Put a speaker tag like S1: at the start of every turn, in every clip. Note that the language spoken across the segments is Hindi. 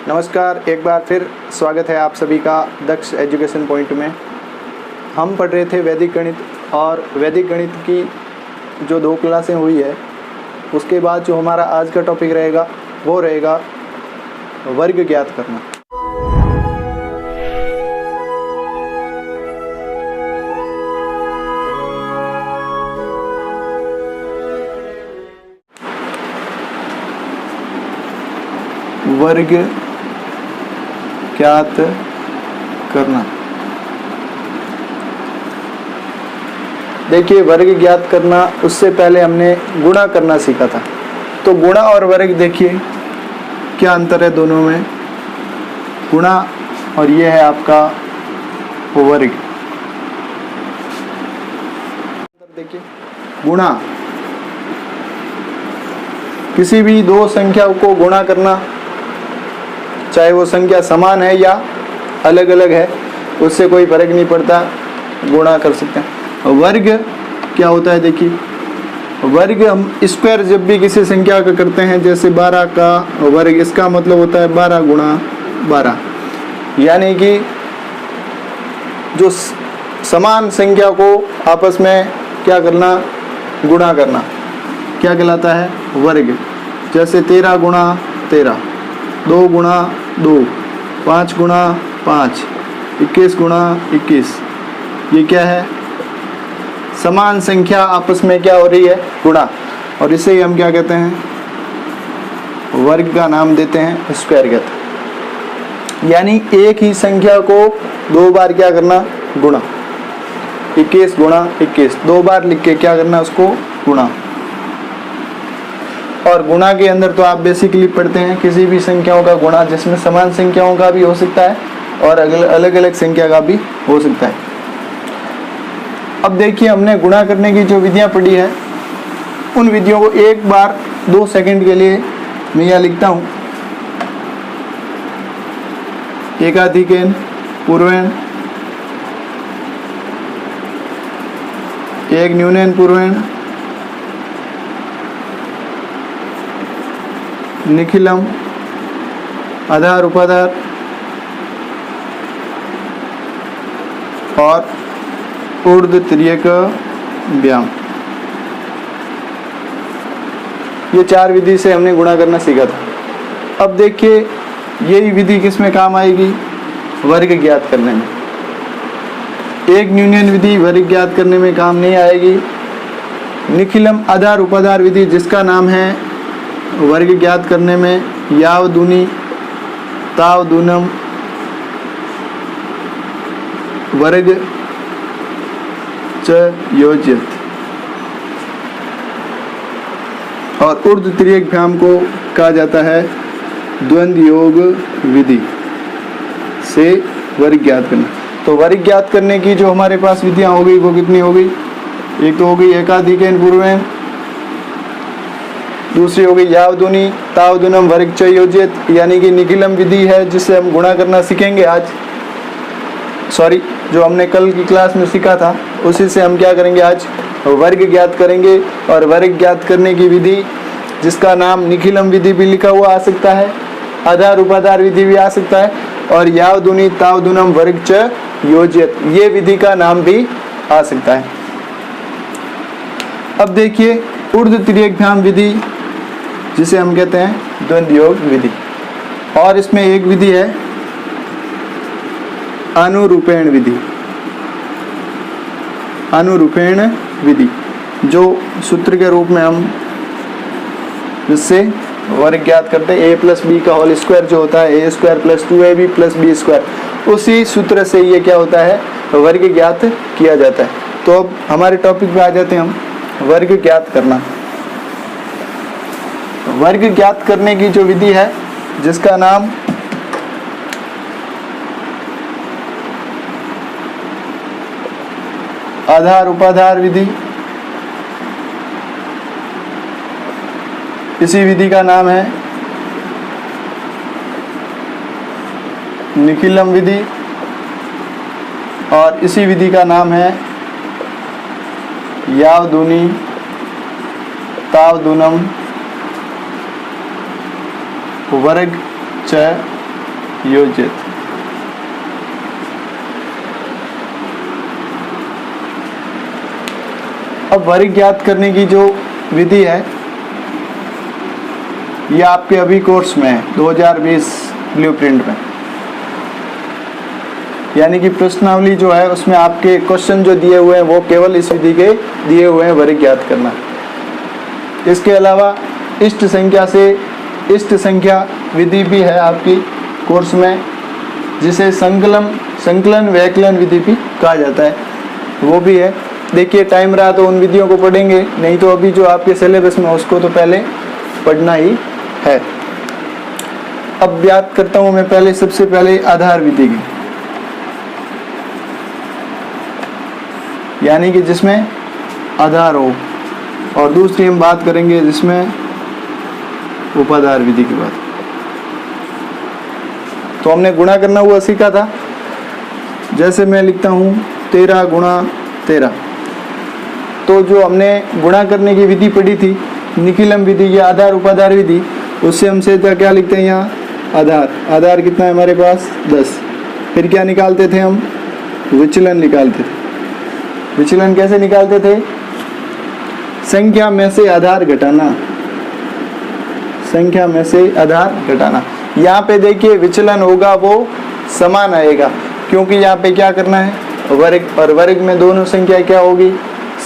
S1: नमस्कार, एक बार फिर स्वागत है आप सभी का दक्ष एजुकेशन पॉइंट में। हम पढ़ रहे थे वैदिक गणित, और वैदिक गणित की जो 2 क्लासें हुई है उसके बाद जो हमारा आज का टॉपिक रहेगा वो रहेगा वर्ग ज्ञात करना। वर्ग ज्ञात करना। देखिए, वर्ग ज्ञात करना, उससे पहले हमने गुणा करना सीखा था। तो गुणा और वर्ग देखिए क्या अंतर है दोनों में। गुणा और ये है आपका वर्ग। देखिए, गुणा किसी भी 2 संख्या को गुणा करना, चाहे वो संख्या समान है या अलग अलग है, उससे कोई फर्क नहीं पड़ता, गुणा कर सकते हैं। वर्ग क्या होता है, देखिए वर्ग हम स्क्वायर जब भी किसी संख्या का करते हैं, जैसे 12 का वर्ग, इसका मतलब होता है 12 गुणा 12। यानी कि जो समान संख्या को आपस में क्या करना, गुणा करना, क्या कहलाता है, वर्ग। जैसे 13 गुणा 13, 2 गुणा 2, 5 गुणा 5, 21 गुणा 21। ये क्या है, समान संख्या आपस में क्या हो रही है, गुणा। और इसे ही हम क्या कहते हैं, वर्ग का नाम देते हैं स्क्वायर कहते हैं। यानी एक ही संख्या को 2 बार क्या करना, गुणा। 21 गुणा 21 2 बार लिख के क्या करना, उसको गुणा। और गुणा के अंदर तो आप बेसिकली पढ़ते हैं किसी भी संख्याओं का गुणा, जिसमें समान संख्याओं का भी हो सकता है और अलग अलग संख्या का भी हो सकता है। अब देखिए, हमने गुणा करने की जो विधियां पढ़ी है, उन विधियों को एक बार 2 सेकंड के लिए मैं यहाँ लिखता हूँ। एकाधिकेन पूर्वेण, एक न्यूनेन पूर्वेण, निखिलम आधार उपाधार, और ऊर्ध्व तिर्यक व्याम। ये 4 विधि से हमने गुणा करना सीखा था। अब देखिए, यही विधि किस में काम आएगी, वर्ग ज्ञात करने में। एक न्यूनन विधि वर्ग ज्ञात करने में काम नहीं आएगी। निखिलम आधार उपाधार विधि, जिसका नाम है वर्ग ज्ञात करने में याव दूनी ताव दूनम वर्ग च योज्यत, और ऊर्ध्व तिर्यक भ्याम को कहा जाता है द्वंद्व योग विधि से वर्ग ज्ञात करना। तो वर्ग ज्ञात करने की जो हमारे पास विधियां हो गई वो कितनी हो गई, एक तो हो गई एकाधिकेन पूर्वेण, दूसरी हो गई यावदूनी तावदूनम वर्ग च योज्यत, यानी कि निखिलम विधि है जिससे हम गुणा करना सीखेंगे आज। जो हमने कल की क्लास में सीखा था, उसी से हम क्या करेंगे, आज वर्ग ज्ञात करेंगे। और वर्ग ज्ञात करने की विधि, जिसका नाम निखिलम विधि भी लिखा हुआ आ सकता है, आधार उपाधार विधि भी आ सकता है, और यावदूनी तावदूनम वर्ग च योज्यत, ये विधि का नाम भी आ सकता है। अब देखिए, ऊर्ध्व तिर्यक भ्याम विधि, जिसे हम कहते हैं द्वंद्व योग विधि, और इसमें एक विधि है अनुरूपेण विधि। अनुरूपेण विधि, जो सूत्र के रूप में हम जिससे वर्ग ज्ञात करते हैं, a + b का होल स्क्वायर जो होता है a² + 2ab + b², उसी सूत्र से ये क्या होता है, वर्ग ज्ञात किया जाता है। तो अब हमारे टॉपिक पे आ जाते हैं हम, वर्ग ज्ञात करना। वर्ग ज्ञात करने की जो विधि है, जिसका नाम आधार उपाधार विधि, इसी विधि का नाम है निखिलम विधि, और इसी विधि का नाम है यावदूनी तावदूनम वर्ग च योजित। अब वर्ग ज्ञात करने की जो विधि है ये आपके अभी कोर्स में है 2020 ब्लूप्रिंट में, यानी कि प्रश्नावली जो है उसमें आपके क्वेश्चन जो दिए हुए हैं वो केवल इस विधि के दिए हुए हैं, वर्ग ज्ञात करना। इसके अलावा इष्ट संख्या से इष्ट संख्या विधि भी है आपकी कोर्स में, जिसे संकलन व्यकलन विधि भी कहा जाता है, वो भी है। देखिए टाइम रहा तो उन विधियों को पढ़ेंगे, नहीं तो अभी जो आपके सिलेबस में उसको तो पहले पढ़ना ही है। अब बात करता हूँ मैं पहले, सबसे पहले आधार विधि की, यानी कि जिसमें आधार हो, और दूसरी हम बात करेंगे जिसमें उपाधार विधि की बात। तो हमने गुणा करना हुआ सीखा था, जैसे मैं लिखता हूँ 13 गुणा 13। तो जो हमने गुणा करने की विधि पढ़ी थी, निखिलम विधि या आधार उपाधार विधि, उससे हम सीधा क्या लिखते हैं यहाँ आधार। आधार कितना है हमारे पास 10। फिर क्या निकालते थे हम, विचलन निकालते थे। विचलन कैसे निकालते थे, संख्या में से आधार घटाना, संख्या में से आधार घटाना। यहाँ पे देखिए विचलन होगा वो समान आएगा, क्योंकि यहाँ पे क्या करना है वर्ग, और वर्ग में दोनों संख्या क्या होगी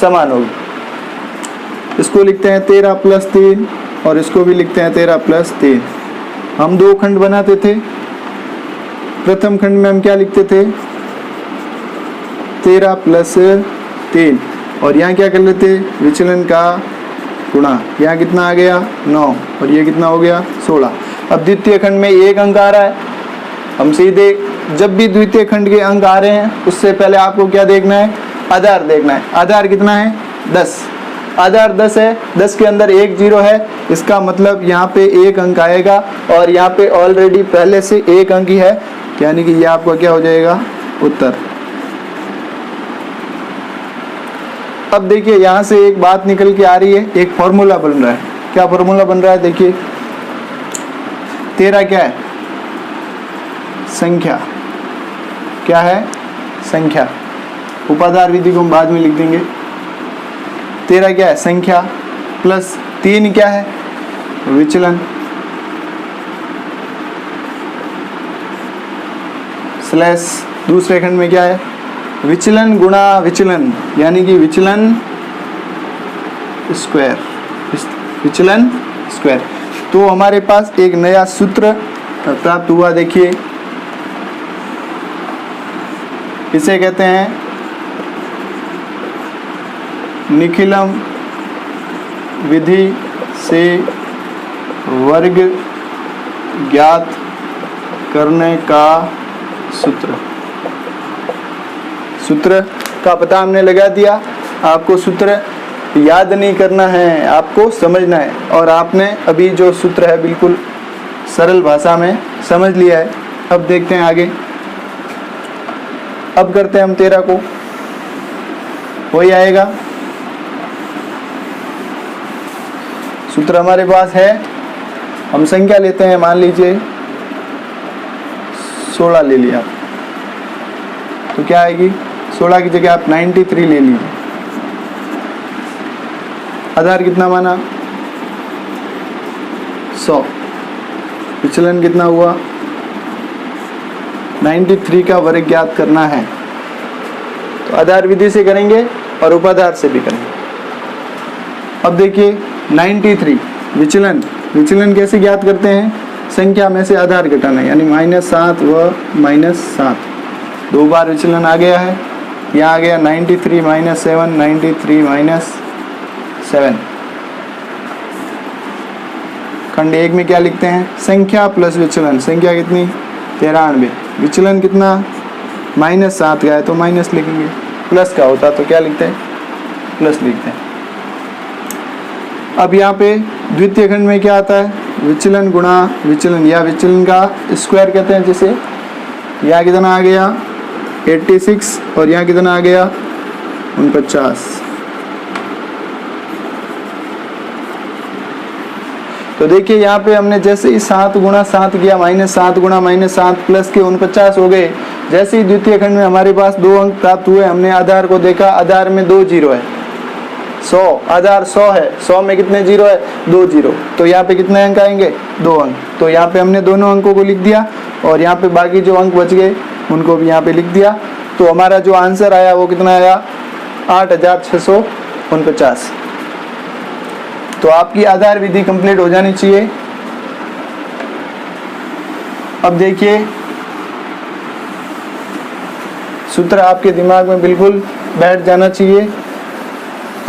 S1: समान होगी। इसको लिखते हैं 13 + 3 और इसको भी लिखते हैं 13 + 3। हम दो खंड बनाते थे, प्रथम खंड में हम क्या लिखते थे 13 + 3, और यहाँ क्या कर लेते विचलन का गुणा। यहाँ कितना आ गया 9 और ये कितना हो गया 16। अब द्वितीय खंड में एक अंक आ रहा है, हम सीधे जब भी द्वितीय खंड के अंक आ रहे हैं उससे पहले आपको क्या देखना है आधार देखना है। आधार कितना है 10, आधार 10 है, 10 के अंदर एक 0 है, इसका मतलब यहाँ पे एक अंक आएगा, और यहाँ पे ऑलरेडी पहले से एक अंक ही है, यानी कि ये आपका क्या हो जाएगा उत्तर। अब देखिए यहाँ से एक बात निकल के आ रही है, एक फॉर्मूला बन रहा है। क्या फॉर्मूला बन रहा है देखिए, 13 क्या है संख्या, क्या है संख्या। उपाधार विधि को हम बाद में लिख देंगे। 13 क्या है संख्या, प्लस 3 क्या है विचलन, स्लैश दूसरे खंड में क्या है विचलन गुणा विचलन, यानी कि विचलन स्क्वायर, विचलन स्क्वायर। तो हमारे पास एक नया सूत्र प्राप्त हुआ। देखिए इसे कहते हैं निखिलम विधि से वर्ग ज्ञात करने का सूत्र। सूत्र का पता हमने लगा दिया, आपको सूत्र याद नहीं करना है, आपको समझना है, और आपने अभी जो सूत्र है बिल्कुल सरल भाषा में समझ लिया है। अब देखते हैं आगे, अब करते हैं हम 13 को, वही आएगा सूत्र हमारे पास है। हम संख्या लेते हैं, मान लीजिए 16 ले लिया, तो क्या आएगी 16 की जगह आप 93 ले लीजिए। आधार कितना माना 100, विचलन कितना हुआ 93 का वर्ग ज्ञात करना है। तो आधार विधि से करेंगे और उपाधार से भी करेंगे। अब देखिए 93 विचलन, विचलन कैसे ज्ञात करते हैं, संख्या में से आधार घटाना, यानी -7 व -7, दो बार विचलन आ गया है। यहाँ आ गया 93 - 7, 93 - 7। खंड 1 में क्या लिखते हैं संख्या प्लस विचलन, संख्या कितनी 93, विचलन कितना -7 का है तो माइनस लिखेंगे, प्लस का होता तो क्या लिखते हैं प्लस लिखते हैं। अब यहाँ पे द्वितीय खंड में क्या आता है विचलन गुणा विचलन, या विचलन का स्क्वायर कहते हैं जिसे। यहाँ कितना आ गया 86 और यहाँ कितना आ गया 49। तो देखिए यहाँ पे हमने जैसे ही 7 गुणा 7 किया, -7 गुणा -7 प्लस के 49 हो गए। जैसे ही द्वितीय खंड में हमारे पास 2 अंक प्राप्त हुए, हमने आधार को देखा, आधार में 2 जीरो है, 100 आधार 100 है, 100 में कितने जीरो है, 2 जीरो। तो यहाँ पे कितने अंक आएंगे, 2 अंक। तो यहाँ पे हमने दोनों अंकों को लिख दिया और यहाँ पे बाकी जो अंक बच गए उनको भी यहाँ पे लिख दिया। तो हमारा जो आंसर आया वो कितना आया, 8649। तो आपकी आधार विधि कंप्लीट हो जानी चाहिए। अब देखिए सूत्र आपके दिमाग में बिल्कुल बैठ जाना चाहिए,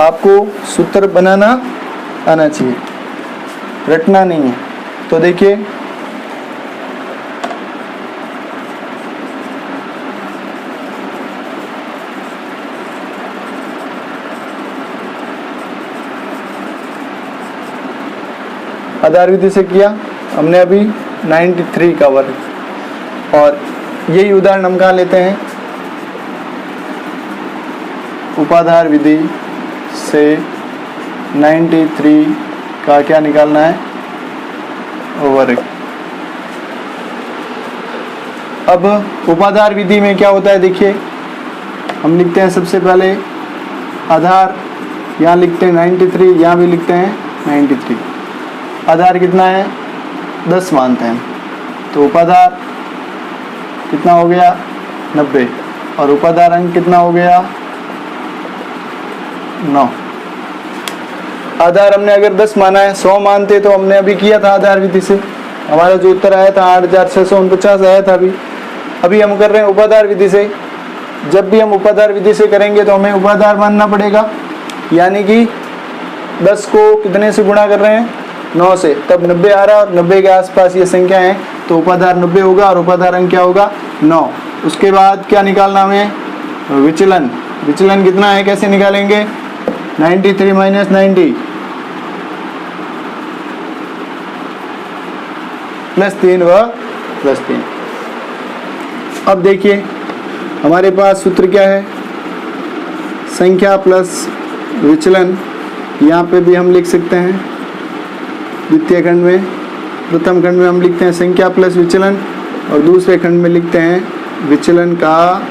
S1: आपको सूत्र बनाना आना चाहिए, रटना नहीं है। तो देखिए आधार विधि से किया हमने अभी 93 का वर्ग, और यही उदाहरण हम कहाँ लेते हैं, उपाधार विधि से 93 का क्या निकालना है, वर्ग। अब उपाधार विधि में क्या होता है, देखिए हम लिखते हैं सबसे पहले आधार, यहाँ लिखते हैं 93, यहाँ भी लिखते हैं 93। आधार कितना है, 10 मानते हैं, तो उपाधार कितना हो गया, 90, और उपाधार अंक कितना हो गया, 9। आधार हमने अगर 10 माना है, 100 मानते तो हमने अभी किया था आधार विधि से, हमारा जो उत्तर आया था 8649 आया था। अभी हम कर रहे हैं उपाधार विधि से। जब भी हम उपाधार विधि से करेंगे तो हमें उपाधार मानना पड़ेगा, यानी कि 10 को कितने से गुणा कर रहे हैं, 9 से, तब 90 आ रहा है और 90 के आसपास ये संख्या है, तो उपाधार 90 होगा और उपाधार अंक क्या होगा, 9। उसके बाद क्या निकालना हमें, विचलन। विचलन कितना है, कैसे निकालेंगे, 93 माइनस 90 प्लस 3 व प्लस 3। अब देखिए हमारे पास सूत्र क्या है, संख्या प्लस विचलन। यहाँ पे भी हम लिख सकते हैं, द्वितीय खंड में, प्रथम खंड में हम लिखते हैं संख्या प्लस विचलन, और दूसरे खंड में लिखते हैं विचलन का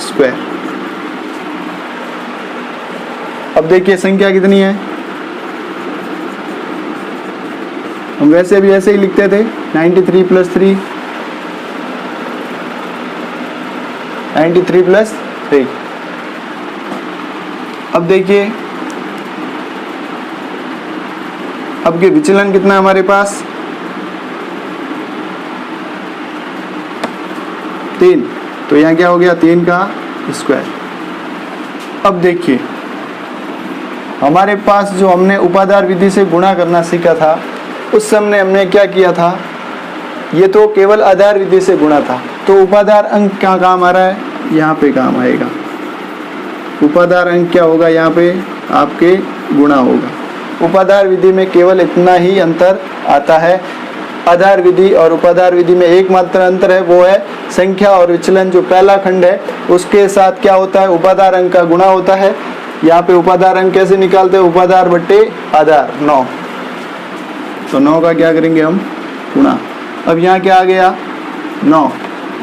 S1: स्क्वायर। अब देखिए संख्या कितनी है, हम वैसे भी ऐसे ही लिखते थे, 93 प्लस 3, 93 प्लस 3। अब देखिए अब के विचलन कितना है हमारे पास, 3, तो यहाँ क्या हो गया, 3 का स्क्वायर। अब देखिए हमारे पास जो हमने उपाधार विधि से गुणा करना सीखा था, उस समय हमने क्या किया था, ये तो केवल आधार विधि से गुणा था, तो उपाधार अंक क्या काम आ रहा है, यहाँ पे काम आएगा। उपाधार अंक क्या होगा, यहाँ पे आपके गुणा होगा। उपाधार विधि में केवल इतना ही अंतर आता है, आधार विधि और उपाधार विधि में एकमात्र अंतर है, वो है संख्या और विचलन। जो पहला खंड है उसके साथ क्या होता है, उपाधार अंक का गुणा होता है। यहाँ पे उपाधार अंक कैसे निकालते हैं, उपाधार बट्टे आधार, 9, तो 9 का क्या करेंगे हम, गुणा। अब यहाँ क्या आ गया, 9,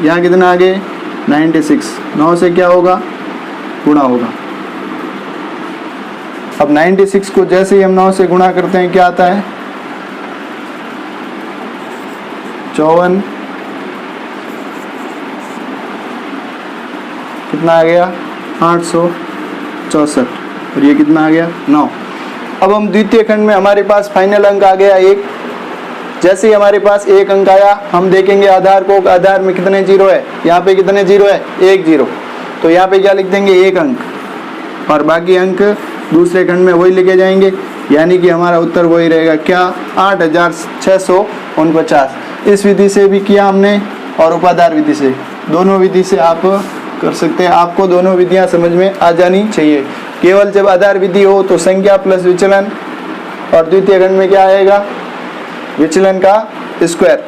S1: यहाँ कितना आ गए, 96, 9 से क्या होगा, गुणा होगा। अब 96 को जैसे ही हम 9 से गुणा करते हैं क्या आता है, 54, कितना आ गया, 864, और ये कितना आ गया, 9। अब हम द्वितीय खंड में हमारे पास फाइनल अंक आ गया 1। जैसे ही हमारे पास 1 अंक आया, हम देखेंगे आधार को, आधार में कितने जीरो है, यहाँ पे कितने जीरो है, 1 जीरो, तो यहाँ पे क्या लिख देंगे, 1 अंक, और बाकी अंक दूसरे खंड में वही लिखे जाएंगे, यानी कि हमारा उत्तर वही रहेगा, क्या, 8649। इस विधि से भी किया हमने और उपाधार विधि से, दोनों विधि से आप कर सकते हैं। आपको दोनों विधियां समझ में आ जानी चाहिए। केवल जब आधार विधि हो तो संख्या प्लस विचलन, और द्वितीय खंड में क्या आएगा, विचलन का स्क्वायर।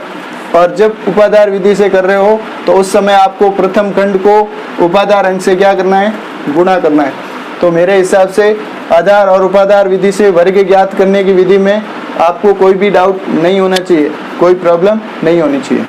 S1: और जब उपाधार विधि से कर रहे हो तो उस समय आपको प्रथम खंड को उपाधार अंक से क्या करना है, गुणा करना है। तो मेरे हिसाब से आधार और उपाधार विधि से वर्ग ज्ञात करने की विधि में आपको कोई भी डाउट नहीं होना चाहिए, कोई प्रॉब्लम नहीं होनी चाहिए।